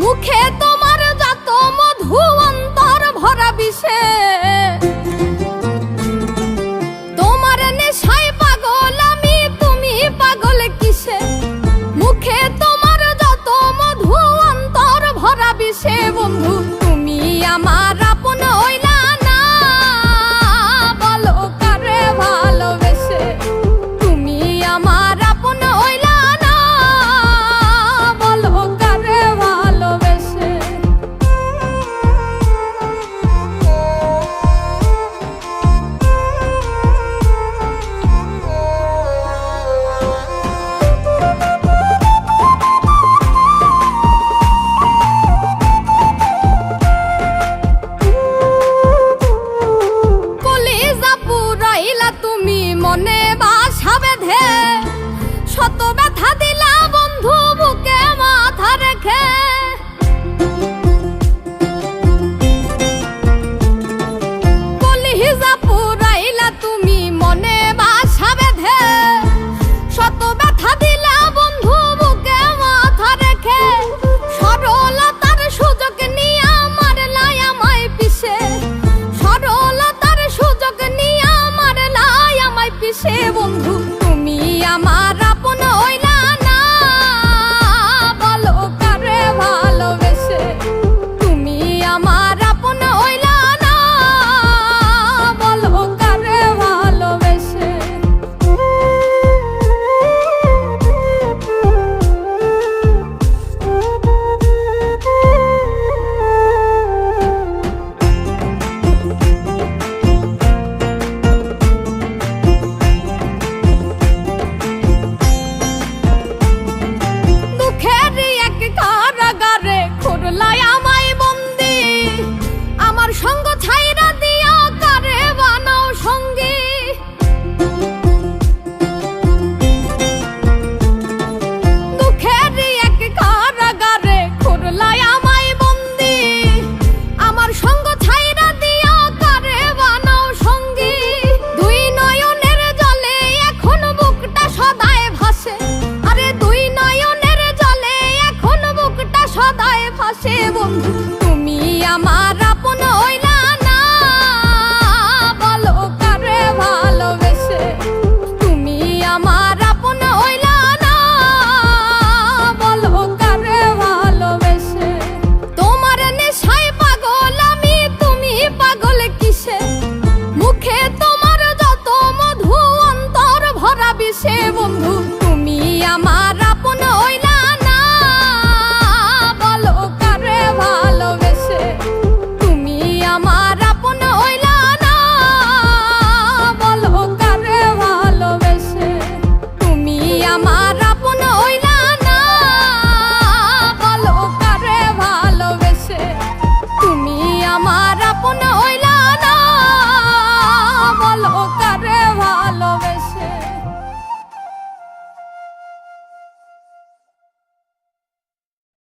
মুখে তোমার যত মধু অন্তর ভরা বিষে তোমার নেশায় পাগল আমি তুমি পাগল কিসে মুখে তোমার যত মধু অন্তর ভরা বিষে বন্ধু তুমি আমার আপন হইলা না বলো কারে ভালোবেসে তুমি আমার আপন হইলা না বলো কারে ভালোবেসে কলিজা পুরাইলা তুমি মনে বাসা বেঁধে শত ব্যথা দিলা বন্ধু বুকে মাথা রেখে কলিজা পুরাইলা তুমি মনে বাসা বেঁধে শত ব্যথা দিলা বন্ধু বুকে মাথা রেখে সরলতার সুযোগ নিয়ে মারলাই আমায় পিছে সরলতার সুযোগ নিয়ে মারলাই আমায় পিছে বন্ধু তুমি আমার আপন হইলা না বলো কারে ভালোবেসে তুমি আমার আপন হইলা না বলো কারে ভালোবেসে দুঃখের এক কারাগারে করলাই আমায় বন্দি আমার সঙ্গ ছাইরা দিয়া কারে বানাও সঙ্গী দুঃখের এক কারাগারে করলাই আমায় বন্দি আমার সঙ্গ ছাইরা দিয়া কারে বানাও সঙ্গী দুই নয়নের জলে এখন বুকটা সদায় ভাসে আরে দুই নয়নের জলে এখন বুকটা সদায় ভাসে বন্ধু তুমি আমার